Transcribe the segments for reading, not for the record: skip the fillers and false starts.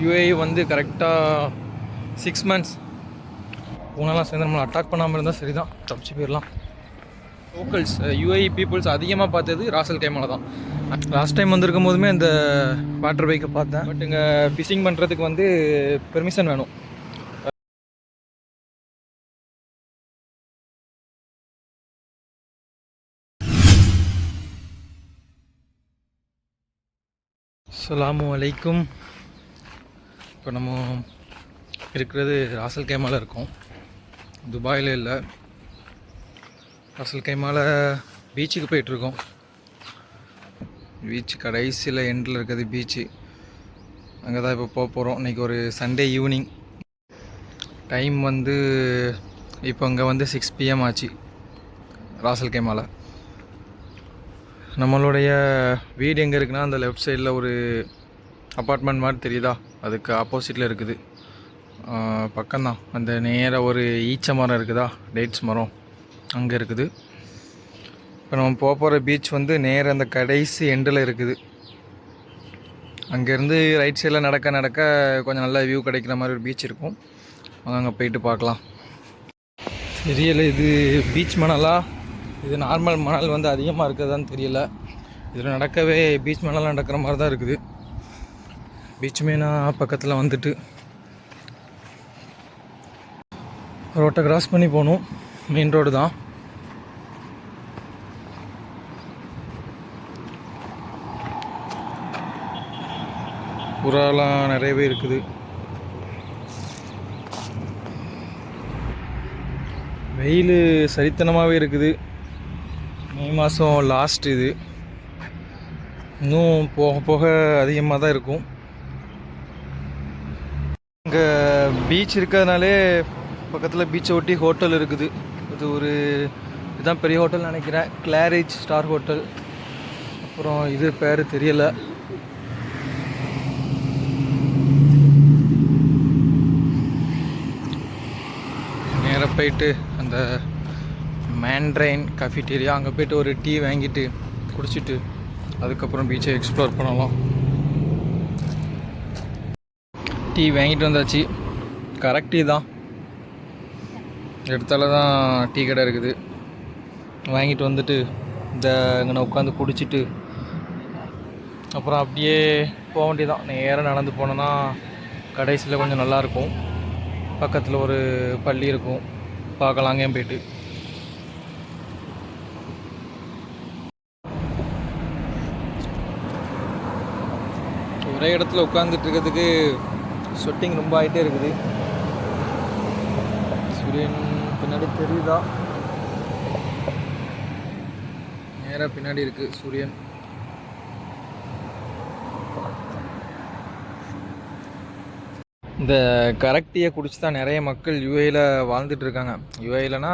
UAE வந்து கரெக்டாக 6 months உனெல்லாம் சேர்ந்து நம்மளை அட்டாக் பண்ணாமல் இருந்தால் சரி தான், தப்பிச்சு போயிடலாம். லோக்கல்ஸ் யூஏஇ பீப்புள்ஸ் அதிகமாக பார்த்தது ராசல் கைமால தான். லாஸ்ட் டைம் வந்திருக்கும் போதுமே இந்த வாட்டர் பைக்கை பார்த்தேன். பட் இங்கே ஃபிஷிங் பண்ணுறதுக்கு வந்து பெர்மிஷன் வேணும். அஸ்ஸலாமு அலைக்கும். இப்போ நம்ம இருக்கிறது ராசல் கைமால இருக்கோம், துபாயில் இல்லை. ராசல் கைமால பீச்சுக்கு போயிட்டுருக்கோம். பீச் கடைசியில் எண்டில் இருக்கிறது பீச்சு. அங்கே தான் இப்போ போக போகிறோம். இன்றைக்கி ஒரு சண்டே ஈவினிங். டைம் வந்து இப்போ அங்கே வந்து 6 PM ஆச்சு ராசல் கைமால. நம்மளுடைய வீடு எங்கே இருக்குன்னா அந்த லெஃப்ட் சைடில் ஒரு அப்பார்ட்மெண்ட் மாதிரி தெரியுதா, அதுக்கு ஆப்போசிட்டில் இருக்குது. பக்கம்தான். அந்த நேராக ஒரு ஈச்ச மரம் இருக்குதா, டேட்ஸ் மரம், அங்கே இருக்குது. இப்போ நம்ம போகிற பீச் வந்து நேராக அந்த கடைசி எண்டில் இருக்குது. அங்கேருந்து ரைட் சைடில் நடக்க கொஞ்சம் நல்ல வியூ கிடைக்கிற மாதிரி ஒரு பீச் இருக்கும். அங்கே போயிட்டு பார்க்கலாம். தெரியலை இது பீச் மணலா, இது நார்மல் மணல் வந்து அதிகமாக இருக்கிறதான்னு தெரியல. இதில் நடக்கவே பீச் மணலாக நடக்கிற மாதிரி தான் இருக்குது. பீச் மெயினாக பக்கத்தில் வந்துட்டு ரோட்டை கிராஸ் பண்ணி போகணும். மெயின் ரோடு தான். புறாலாம் நிறையவே இருக்குது. வெயில் சரித்தனமாகவே இருக்குது. மே மாதம் லாஸ்ட் இது. இன்னும் போக போக அதிகமாக தான் இருக்கும். இங்கே பீச் இருக்கிறதுனாலே பக்கத்தில் பீச்சை ஒட்டி ஹோட்டல் இருக்குது. இது ஒரு இதுதான் பெரிய ஹோட்டல் நினைக்கிறேன், கிளாரிஜ் ஸ்டார் ஹோட்டல். அப்புறம் இது பேர் தெரியலை. நேராக போயிட்டு அந்த மேண்ட்ரைன் கஃபிடீரியா அங்கே போய்ட்டு ஒரு டீ வாங்கிட்டு குடிச்சிட்டு அதுக்கப்புறம் பீச்சை எக்ஸ்ப்ளோர் பண்ணலாம். டீ வாங்கிட்டு வந்தாச்சு. கரெக்ட் டீ தான், இடத்துல தான் டீ கடை இருக்குது. வாங்கிட்டு வந்துட்டு இந்த அங்கே உட்காந்து குடிச்சிட்டு அப்புறம் அப்படியே போக வேண்டியதான். நேராக நடந்து போனோன்னா கடைசியில் கொஞ்சம் நல்லாயிருக்கும். பக்கத்தில் ஒரு பள்ளி இருக்கும், பார்க்கலாம். அங்கேயும் போயிட்டு ஒரே இடத்துல உட்காந்துட்டு இருக்கிறதுக்கு ஸ்வெட்டிங் ரொம்ப ஆகிட்டே இருக்குது. சூரியன் பின்னாடி தெரியுதா, நேராக பின்னாடி இருக்குது சூரியன். இந்த கரெக்ட் டீயை குடிச்சு தான் நிறைய மக்கள் யூஏயில் வாழ்ந்துட்டு இருக்காங்க. யூஏயில்னா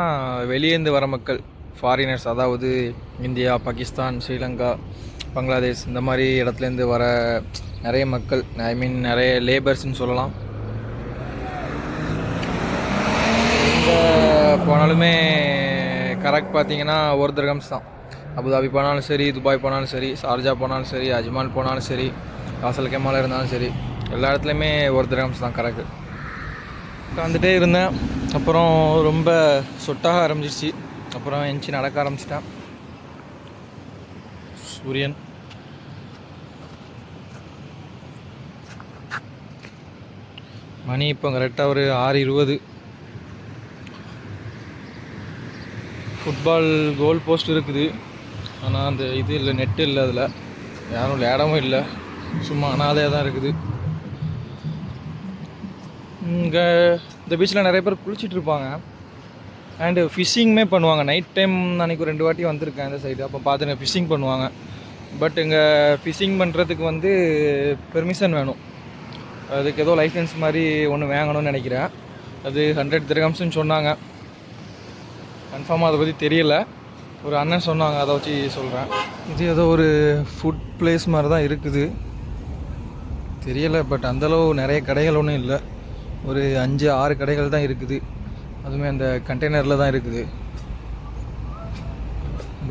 வெளியேந்து வர மக்கள், ஃபாரினர்ஸ், அதாவது இந்தியா, பாகிஸ்தான், ஸ்ரீலங்கா, பங்களாதேஷ் இந்த மாதிரி இடத்துலேருந்து வர நிறைய மக்கள், ஐ மீன் நிறைய லேபர்ஸ்ன்னு சொல்லலாம். எங்கே போனாலுமே கரெக்ட் பார்த்தீங்கன்னா ஒரு திரகம்ஸ் தான். அபுதாபி போனாலும் சரி, துபாய் போனாலும் சரி, ஷார்ஜா போனாலும் சரி, அஜ்மான் போனாலும் சரி, ராசல் கைமால இருந்தாலும் சரி, எல்லா இடத்துலையுமே ஒரு திரகம்ஸ் தான் கரெக்டு. உட்காந்துட்டே இருந்தேன். அப்புறம் ரொம்ப சொட்டாக ஆரம்பிச்சிச்சு. அப்புறம் எஞ்சி நடக்க ஆரம்பிச்சிட்டேன். சூரியன் மணி இப்போ கரெக்டாக ஒரு 6:20. ஃபுட்பால் கோல் போஸ்ட் இருக்குது, ஆனால் அந்த இது இல்லை, நெட்டு இல்லை, அதில் யாரும் விளையாடவும் இல்லை, சும்மா அனாதையாக தான் இருக்குது. இங்கே இந்த பீச்சில் நிறைய பேர் குளிச்சுட்டு இருப்பாங்க அண்டு ஃபிஷ்ஷிங்குமே பண்ணுவாங்க. நைட் டைம் அன்றைக்கி 2 வாட்டி வந்திருக்கேன் இந்த சைடு, அப்போ பார்த்துங்க ஃபிஷ்ஷிங் பண்ணுவாங்க. பட் இங்கே ஃபிஷ்ஷிங் பண்ணுறதுக்கு வந்து பெர்மிஷன் வேணும். அதுக்கு ஏதோ லைசன்ஸ் மாதிரி ஒன்று வாங்கணும்னு நினைக்கிறேன். அது 100 திரகம்ஸ்ன்னு சொன்னாங்க. கன்ஃபார்மாக அதை பற்றி தெரியல, ஒரு அண்ணன் சொன்னாங்க, அதை வச்சு சொல்கிறேன். இது ஏதோ ஒரு ஃபுட் பிளேஸ் மாதிரி தான் இருக்குது, தெரியலை. பட் அந்தளவு நிறைய கடைகள் ஒன்றும் இல்லை, ஒரு 5-6 கடைகள் தான் இருக்குது. அதுவுமே அந்த கண்டெய்னரில் தான் இருக்குது.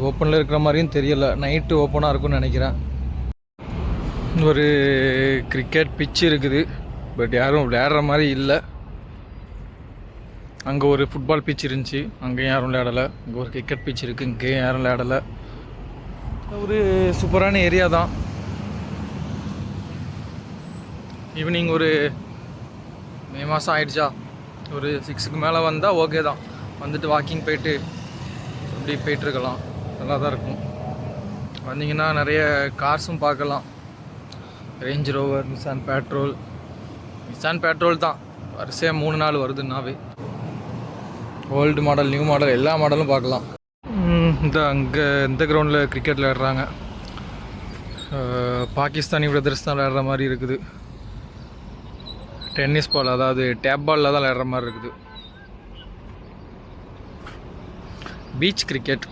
ஓப்பனில் இருக்கிற மாதிரியும் தெரியலை, நைட்டு ஓப்பனாக இருக்கும்னு நினைக்கிறேன். ஒரு கிரிக்கெட் பிட்ச் இருக்குது, பட் யாரும் விளையாடுற மாதிரி இல்லை. அங்கே ஒரு ஃபுட்பால் பிச் இருந்துச்சு, அங்கேயும் யாரும் விளையாடலை. இங்கே ஒரு கிரிக்கெட் பிச் இருக்குது, இங்கேயும் யாரும் விளையாடலை. ஒரு சூப்பரான ஏரியா தான். ஈவினிங் ஒரு மே மாதம் ஆயிடுச்சா, ஒரு 6க்கு மேலே வந்தால் ஓகே தான். வந்துட்டு வாக்கிங் போயிட்டு அப்படி போயிட்டுருக்கலாம், நல்லா தான் இருக்கும். வந்தீங்கன்னா நிறைய கார்ஸும் பார்க்கலாம். ரேஞ்ச் ரோவர், நிசான் பேட்ரோல் தான் வரிசையாக 3-4 வருதுன்னாவே. ஓல்டு மாடல், நியூ மாடல், எல்லா மாடலும் பார்க்கலாம். அங்கே இந்த கிரவுண்டில் கிரிக்கெட் விளையாடுறாங்க. பாகிஸ்தானி பிரதர்ஸ் தான் விளையாடுற மாதிரி இருக்குது. டென்னிஸ் பால், அதாவது டேப் பாலில் தான் விளையாடுற மாதிரி இருக்குது. Beach cricket.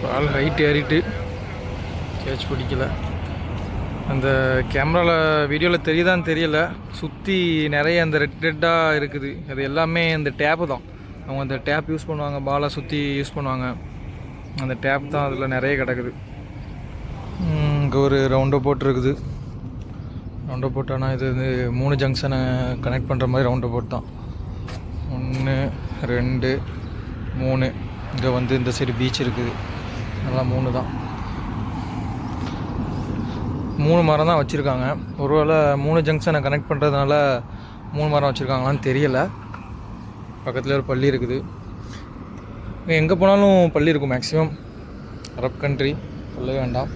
பால் ஹைட் ஏறிட்டு கேட்ச் பிடிக்கல. அந்த கேமராவில் வீடியோவில் தெரியுதான்னு தெரியல, சுற்றி நிறைய அந்த ரெட்டாக இருக்குது. அது எல்லாமே அந்த டேப்பு தான். அவங்க அந்த டேப் யூஸ் பண்ணுவாங்க, பாலை சுற்றி யூஸ் பண்ணுவாங்க. அந்த டேப் தான் அதில் நிறைய கிடக்குது. இங்கே ஒரு ரவுண்டோ போட் இருக்குது. ரவுண்டோ போட்டானா இது வந்து 3 ஜங்ஷனை கனெக்ட் பண்ணுற மாதிரி ரவுண்டோ போட் தான். 1 2 3. இங்கே வந்து இந்த சைடு பீச் இருக்குது. நல்லா 3 தான். 3 மரம் தான் வச்சுருக்காங்க. ஒருவேளை 3 ஜங்ஷனை கனெக்ட் பண்ணுறதுனால 3 மரம் வச்சுருக்காங்களான்னு தெரியலை. பக்கத்தில் ஒரு பள்ளி இருக்குது. எங்கே போனாலும் பள்ளி இருக்கும் மேக்ஸிமம். அரப் கண்ட்ரி சொல்லவே வேண்டாம்.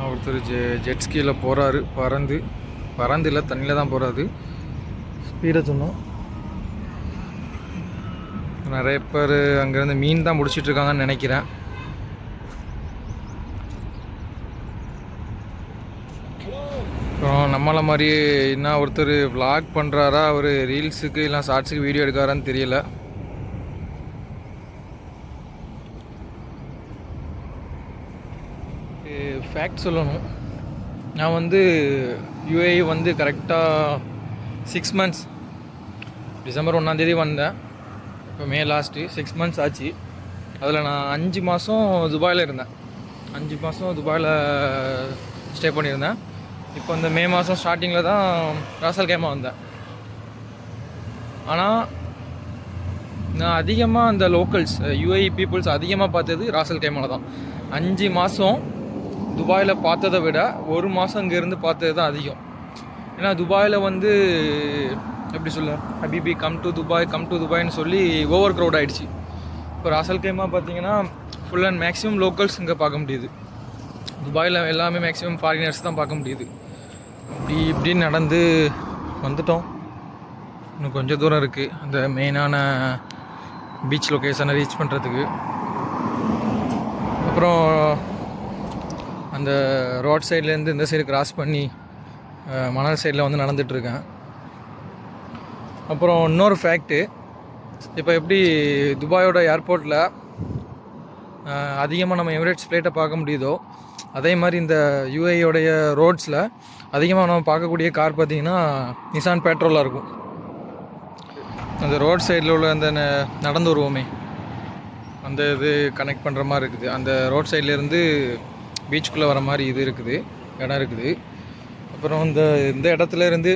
ஒருத்தர் ஜெட் ஸ்கீயில் போகிறாரு. பறந்து இல்லை, தண்ணியில் தான் போகிறாரு. ஸ்பீடை சொன்னோம். நிறைய பேர் அங்கேருந்து மீன் தான் முடிச்சிட்ருக்காங்கன்னு நினைக்கிறேன். அப்புறம் நம்மளை மாதிரி என்ன ஒருத்தர் vlog பண்ணுறாரா, அவர் ரீல்ஸுக்கு இல்லை ஷார்ட்ஸுக்கு வீடியோ எடுக்காரான்னு தெரியல. ஃபேக்ட் சொல்லணும், நான் வந்து யூஏஇ வந்து கரெக்டாக 6 months, டிசம்பர் 1 வந்தேன். இப்போ மே லாஸ்ட்டு 6 months ஆச்சு. அதில் நான் 5 மாதம் துபாயில் இருந்தேன். 5 மாதம் துபாயில் ஸ்டே பண்ணியிருந்தேன். இப்போ இந்த மே மாதம் ஸ்டார்டிங்கில் தான் ராசல் கைமா வந்தேன். ஆனால் நான் அதிகமாக அந்த லோக்கல்ஸ் யூஏஇ பீப்புள்ஸ் அதிகமாக பார்த்தது ராசல் கைமாவில் தான். 5 மாதம் துபாயில் பார்த்ததை விட 1 மாதம் இங்கேருந்து பார்த்தது தான் அதிகம். ஏன்னா துபாயில் வந்து எப்படி சொல்ல, ஹபிபி கம் டு துபாய்னு சொல்லி ஓவர் க்ரௌட் ஆகிடுச்சு. இப்போ ராசல் கைமா பார்த்தீங்கன்னா ஃபுல் அண்ட் மேக்ஸிமம் லோக்கல்ஸ் இங்கே பார்க்க முடியுது. துபாயில் எல்லாமே மேக்ஸிமம் ஃபாரினர்ஸ் தான் பார்க்க முடியுது. இப்படி நடந்து வந்துட்டோம். இன்னும் கொஞ்சம் தூரம் இருக்குது அந்த மெயினான பீச் லொக்கேஷனை ரீச் பண்ணுறதுக்கு. அப்புறம் அந்த ரோட் சைட்லேருந்து இந்த சைடு கிராஸ் பண்ணி மணல் சைடில் வந்து நடந்துகிட்ருக்கேன். அப்புறம் இன்னொரு ஃபேக்ட்டு, இப்போ எப்படி துபாயோட ஏர்போர்ட்டில் அதிகமாக நம்ம எமிரேட்ஸ் ஃப்ளைட்டை பார்க்க முடியுதோ, அதே மாதிரி இந்த யூஏயோடைய ரோட்ஸில் அதிகமாக நம்ம பார்க்கக்கூடிய கார் பார்த்திங்கன்னா நிசான் பேட்ரோலாக இருக்கும். அந்த ரோட் சைடில் உள்ள அந்த நடந்து வருவோமே, அந்த இது கனெக்ட் பண்ணுற மாதிரி இருக்குது. அந்த ரோட் சைட்லேருந்து பீச்சுக்குள்ளே வர மாதிரி இது இருக்குது, இடம் இருக்குது. அப்புறம் இந்த இடத்துல இருந்து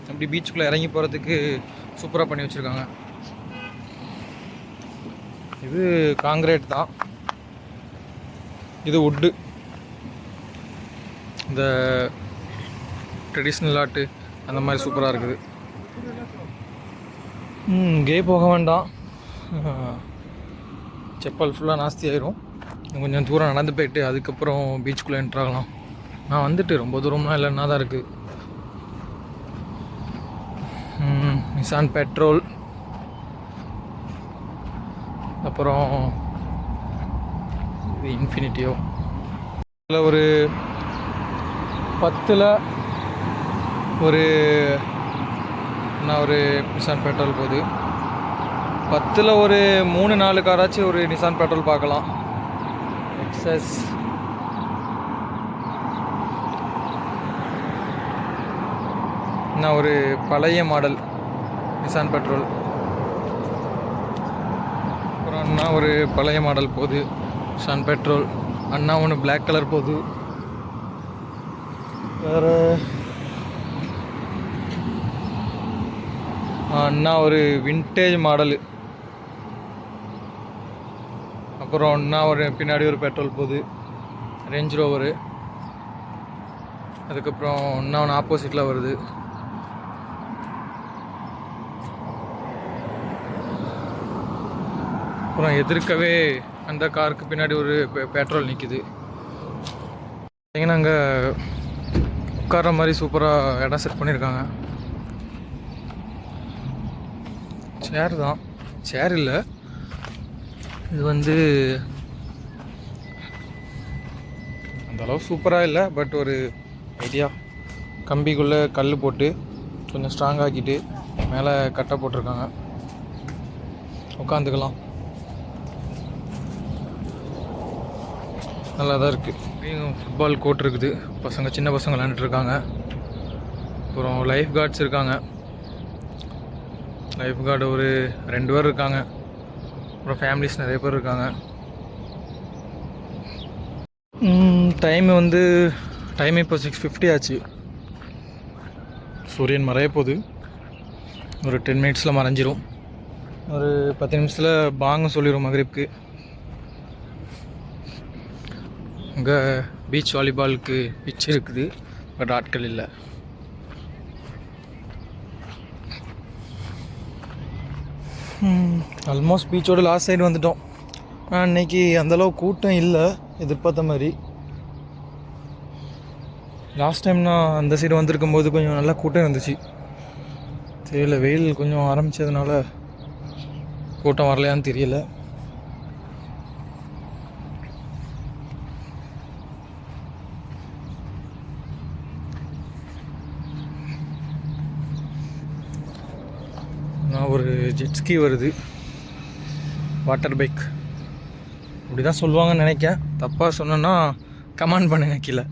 அப்படி பீச்சுக்குள்ளே இறங்கி போகிறதுக்கு சூப்பராக பண்ணி வச்சுருக்காங்க. இது காங்கிரீட் தான், இது வுட்டு. இந்த ட்ரெடிஷ்னல் ஆர்ட்டு அந்த மாதிரி சூப்பராக இருக்குது. இங்கே போக வேண்டாம், செப்பல் ஃபுல்லாக நாஸ்தி ஆயிரும். கொஞ்சம் தூரம் நடந்து போயிட்டு அதுக்கப்புறம் பீச்சுக்குள்ளே என்ட்ராகலாம். நான் வந்துட்டு ரொம்ப தூரம்லாம் இல்லைன்னா தான் இருக்குது. நிசான் பெட்ரோல், அப்புறம் இது இன்ஃபினிட்டியோ. இதில் ஒரு 10ல் ஒரு நிசான் பெட்ரோல் போகுது. 10ல் ஒரு 3-4 காராச்சும் ஒரு நிசான் பெட்ரோல் பார்க்கலாம். எக்ஸஸ் ஒரு பழைய மாடல் நிசான் பெட்ரோல். அப்புறம் அண்ணா ஒரு பழைய மாடல் போகுது, சன் பெட்ரோல். அண்ணா ஒன்று பிளாக் கலர் போகுது. வேறு அண்ணா ஒரு வின்டேஜ் மாடலு. அப்புறம் அண்ணா ஒரு பின்னாடி ஒரு பெட்ரோல் போகுது, ரேஞ்ச் ரோவரு. அதுக்கப்புறம் அண்ணா ஒன்று ஆப்போசிட்டில் வருது. அப்புறம் எதிர்க்கவே அந்த காருக்கு பின்னாடி ஒரு பெட்ரோல் நிற்கிது. பார்த்தீங்கன்னா அங்கே உட்கார்ற மாதிரி சூப்பராக இடம் செட் பண்ணியிருக்காங்க. சேர் தான், சேர் இல்லை, இது வந்து அந்தளவு சூப்பராக இல்லை. பட் ஒரு ஐடியா, கம்பிக்குள்ளே கல் போட்டு கொஞ்சம் ஸ்ட்ராங் ஆக்கிட்டு மேலே கட்டை போட்டிருக்காங்க, உட்காந்துக்கலாம். நல்லா தான் இருக்குது. ஃபுட்பால் கோர்ட் இருக்குது, பசங்க சின்ன பசங்க விளையாண்டுருக்காங்க. அப்புறம் லைஃப் கார்ட்ஸ் இருக்காங்க. லைஃப் கார்டு ஒரு 2 பேர் இருக்காங்க. அப்புறம் ஃபேமிலிஸ் நிறைய பேர் இருக்காங்க. டைம் இப்போ 6:50 ஆச்சு. சூரியன் மறைய போகுது, ஒரு 10 மினிட்ஸில் மறைஞ்சிரும். ஒரு 10 நிமிஷத்தில் பாங்க சொல்லிடும் மகரிப்க்கு. அங்கே பீச் வாலிபாலுக்கு பிச் இருக்குது, பட் ஆட்கள் இல்லை. ஆல்மோஸ்ட் பீச்சோட லாஸ்ட் சைடு வந்துட்டோம். அன்னைக்கு அந்தளவு கூட்டம் இல்லை எதிர்பார்த்த மாதிரி. லாஸ்ட் டைம் நான் அந்த சைடு வந்திருக்கும் போது கொஞ்சம் நல்லா கூட்டம் இருந்துச்சு. தெரியல, வெயில் கொஞ்சம் ஆரம்பித்ததுனால கூட்டம் வரலையான்னு தெரியல. ஒரு ஜெட்ஸ்கி வருது, வாட்டர் பைக் அப்படி தான் சொல்லுவாங்கன்னு நினைக்கிறேன். தப்பாக சொன்னேன்னா கமெண்ட் பண்ணுங்க கீழே.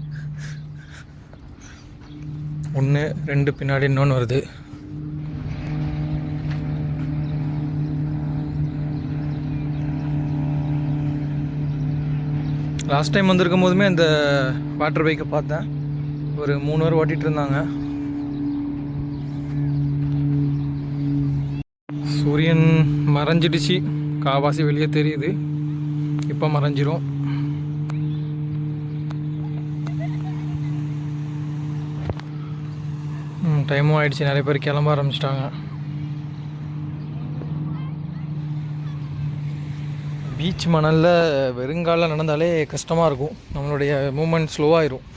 1 2 பின்னாடி இன்னொன்று வருது. லாஸ்ட் டைம் வந்திருக்கும் போதுமே இந்த வாட்டர் பைக்கை பார்த்தேன், ஒரு 3 பேர் ஓட்டிகிட்டு இருந்தாங்க. சூரியன் மறைஞ்சிடுச்சு, காவாசி வெளியே தெரியுது, இப்போ மறைஞ்சிரும். டைமும் ஆயிடுச்சு, நிறைய பேர் கிளம்ப ஆரம்பிச்சிட்டாங்க. பீச் மணலில் வெறுங்காலில் நடந்தாலே கஷ்டமாக இருக்கும், நம்மளுடைய மூமெண்ட் ஸ்லோவாகிடும்.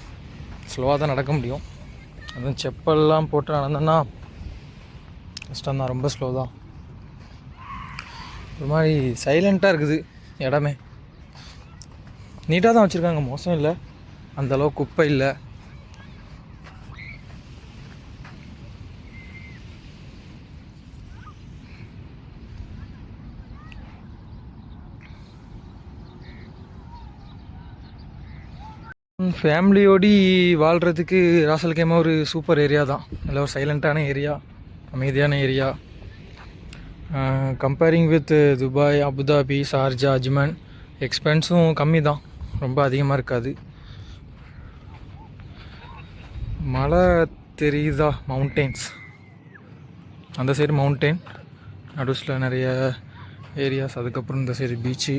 ஸ்லோவாக தான் நடக்க முடியும். அதுவும் செப்பல்லாம் போட்டு நடந்தோன்னா கஷ்டம்தான், ரொம்ப ஸ்லோ தான். ஒரு மாதிரி சைலண்ட்டாக இருக்குது இடமே. நீட்டாக தான் வச்சுருக்காங்க, மோசம் இல்லை, அந்தளவு குப்பை இல்லை. ஃபேமிலியோடி வாழ்கிறதுக்கு ராசல் கேமா ஒரு சூப்பர் ஏரியா தான். நல்ல ஒரு சைலண்ட்டான ஏரியா, அமைதியான area. Comparing with Dubai, Abu Dhabi, Sharjah, Ajman எக்ஸ்பென்ஸும் கம்மி தான், ரொம்ப அதிகமாக இருக்காது. மலை தெரியுதா, மவுண்டெயின்ஸ், அந்த சைடு மவுண்டெயின், நடுஸில் நிறைய ஏரியாஸ். அதுக்கப்புறம் இந்த சைடு பீச்சு.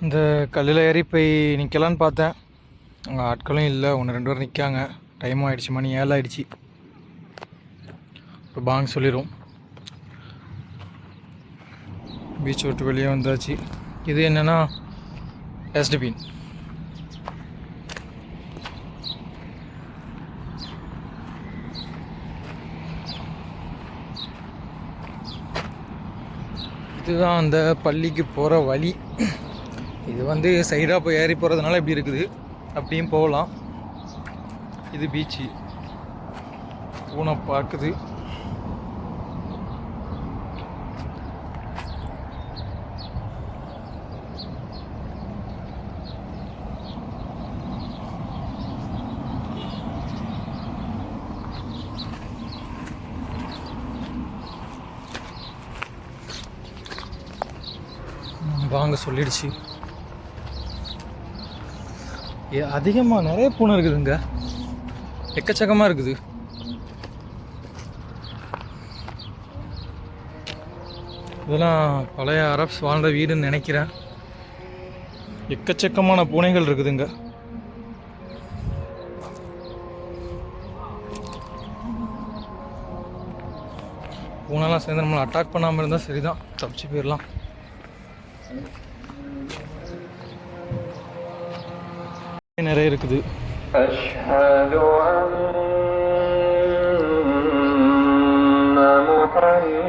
இந்த கல்லில் ஏறி போய் நிற்கலான்னு பார்த்தேன், அங்கே ஆட்களும் இல்லை, 1 2 பேர் நிற்காங்க. டைமும் ஆகிடுச்சு, மணி 7 ஆகிடுச்சு. இப்போ பாங் சொல்லிடும். பீச் விட்டு வெளியே வந்தாச்சு. இது என்னென்னா டஸ்ட்பின். இதுதான் அந்த பள்ளிக்கு போகிற வழி. இது வந்து சைடாக போய் ஏறி போகிறதுனால இப்படி இருக்குது, அப்படியும் போகலாம். இது பீச்சு, பூனை பார்க்குது. வாங்க சொல்லிடுச்சு. அதிகமாக நிறைய பூனை இருக்குதுங்க, எக்கச்சக்கமாக இருக்குது. இதெல்லாம் பழைய அரப்ஸ் வாழ்ந்த வீடுன்னு நினைக்கிறேன். எக்கச்சக்கமான பூனைகள் இருக்குதுங்க. பூனைலாம் சேர்ந்து நம்மளை அட்டாக் பண்ணாமல் இருந்தால் சரிதான், தப்பிச்சு போயிடலாம். நிறைய இருக்குது. الرحمن الرحيم.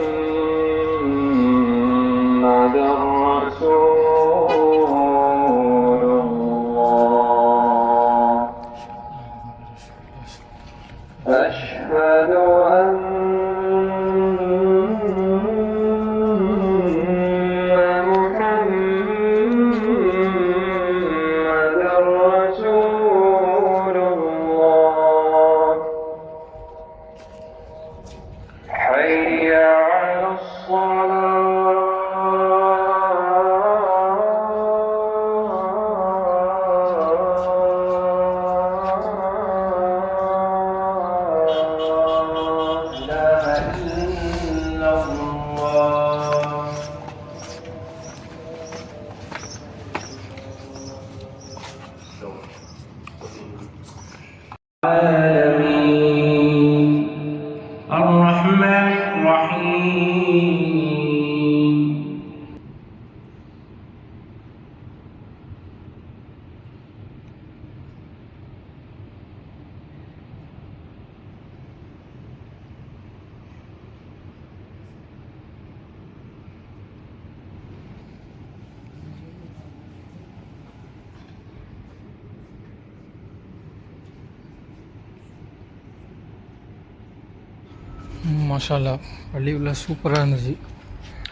மாஷா அல்லா, பள்ளி உள்ள சூப்பராக இருந்துச்சு.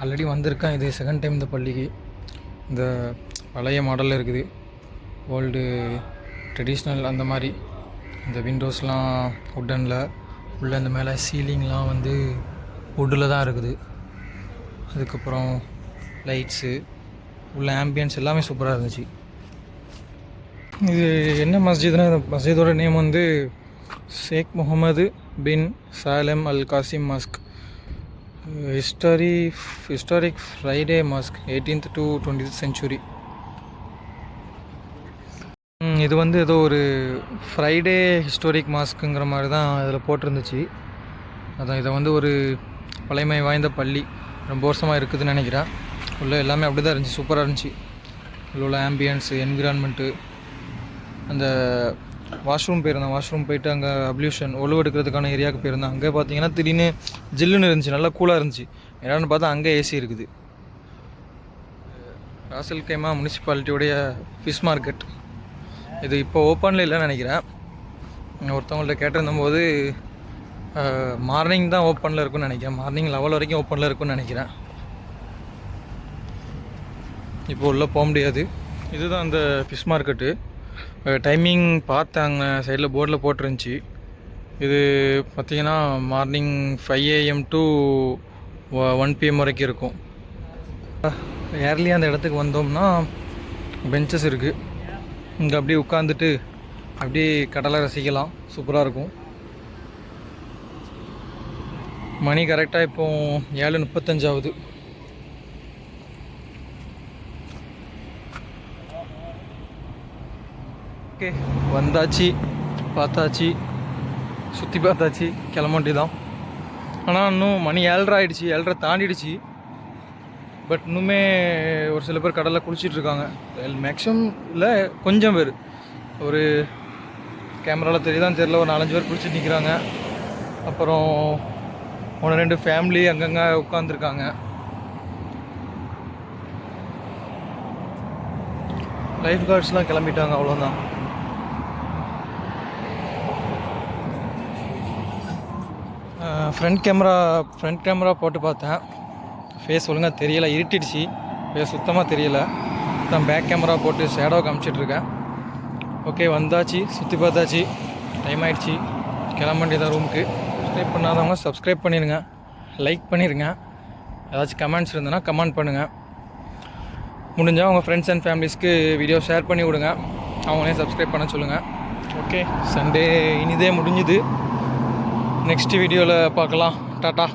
ஆல்ரெடி வந்திருக்கேன், இது செகண்ட் டைம் இந்த பள்ளிக்கு. இந்த பழைய மாடலில் இருக்குது, ஓல்டு ட்ரெடிஷ்னல் அந்த மாதிரி. இந்த விண்டோஸ்லாம் உட்டனில், உள்ள இந்த மேலே சீலிங்லாம் வந்து வுட்டில் தான் இருக்குது. அதுக்கப்புறம் லைட்ஸு, உள்ள ஆம்பியன்ஸ் எல்லாமே சூப்பராக இருந்துச்சு. இது என்ன மஸ்ஜித்னா, இந்த மஸ்ஜிதோட நேம் வந்து Sheikh Mohammed bin Salem Al Qasim mosque, historic Friday mosque, 18th to 20th century. இது வந்து ஏதோ ஒரு ஃப்ரைடே ஹிஸ்டாரிக் மாஸ்க்குங்கிற மாதிரி தான் இதில் போட்டிருந்துச்சு. அதான் இதை வந்து ஒரு பழைமை வாய்ந்த பள்ளி, ரொம்ப வருஷமாக இருக்குதுன்னு நினைக்கிறேன். உள்ள எல்லாமே அப்படி தான் இருந்துச்சு, சூப்பராக இருந்துச்சு. உள்ள ஆம்பியன்ஸு, என்விரான்மெண்ட்டு. அந்த வாஷ்ரூம் போயிருந்தேன், வாஷ்ரூம் போயிட்டு அங்கே அப்ளியூஷன் ஒழுவெடுக்கிறதுக்கான ஏரியாவுக்கு போயிருந்தேன். அங்கே பார்த்தீங்கன்னா திடீர்னு ஜில்லுன்னு இருந்துச்சு, நல்லா கூலாக இருந்துச்சு. என்னென்னு பார்த்தா அங்கே ஏசி இருக்குது. ராசல் கைமா முனிசிபாலிட்டியோடைய ஃபிஷ் மார்க்கெட் இது இப்போ ஓப்பனில் இல்லைன்னு நினைக்கிறேன். ஒருத்தவங்கள்ட்ட கேட்டிருந்தபோது மார்னிங் தான் ஓப்பனில் இருக்குன்னு நினைக்கிறேன், மார்னிங் 11 வரைக்கும் ஓப்பனில் இருக்குன்னு நினைக்கிறேன். இப்போ உள்ளே போக முடியாது. இதுதான் அந்த ஃபிஷ் மார்க்கெட்டு. டைமிங் பார்த்தாங்க, சைடில் போர்டில் போட்டிருந்துச்சி. இது பார்த்திங்கன்னா மார்னிங் 5 AM to 1 PM வரைக்கும் இருக்கும். ஏர்லியாக அந்த இடத்துக்கு வந்தோம்னா பெஞ்சஸ் இருக்குது, இங்கே அப்படியே உட்காந்துட்டு அப்படியே கடலை ரசிக்கலாம், சூப்பராக இருக்கும். மணி கரெக்டாக இப்போ 7:35 ஆகுது. ஓகே, வந்தாச்சு, பார்த்தாச்சு, சுற்றி பார்த்தாச்சு, கிளம்பண்டி தான். ஆனால் இன்னும் மணி 7:30 ஆகிடுச்சி, 7:30 தாண்டிடுச்சு. பட் இன்னுமே ஒரு சில பேர் கடலில் குளிச்சிட்ருக்காங்க. மேக்ஸிமம் இல்லை, கொஞ்சம் பேர், ஒரு கேமராவில் தெரியுதான் தெரியல, ஒரு 4-5 பேர் குளிச்சுட்டு நிற்கிறாங்க. அப்புறம் 1-2 ஃபேமிலி அங்கங்கே உட்காந்துருக்காங்க. லைஃப் கார்ட்ஸ்லாம் கிளம்பிட்டாங்க, அவ்வளோதான். ஃப்ரண்ட் கேமரா போட்டு பார்த்தேன், ஃபேஸ் ஒழுங்காக தெரியலை, இருட்டிடுச்சு, ஃபேஸ் சுத்தமாக தெரியலை. தான் பேக் கேமரா போட்டு ஷேடோ காமிச்சிட்ருக்கேன். ஓகே, வந்தாச்சு, சுற்றி பார்த்தாச்சு, டைம் ஆகிடுச்சி, கிளம்ப வேண்டியதான் ரூமுக்கு. சப்ஸ்கிரைப் பண்ணாதவங்க சப்ஸ்கிரைப் பண்ணிடுங்க, லைக் பண்ணிடுங்க. ஏதாச்சும் கமெண்ட்ஸ் இருந்ததுன்னா கமெண்ட் பண்ணுங்கள். முடிஞ்சால் உங்கள் ஃப்ரெண்ட்ஸ் அண்ட் ஃபேமிலிஸ்க்கு வீடியோ ஷேர் பண்ணி விடுங்க, அவங்களே சப்ஸ்கிரைப் பண்ண சொல்லுங்கள். ஓகே, சண்டே இனிதே முடிஞ்சுது. நெக்ஸ்ட் வீடியோவில் பார்க்கலாம். டாட்டா.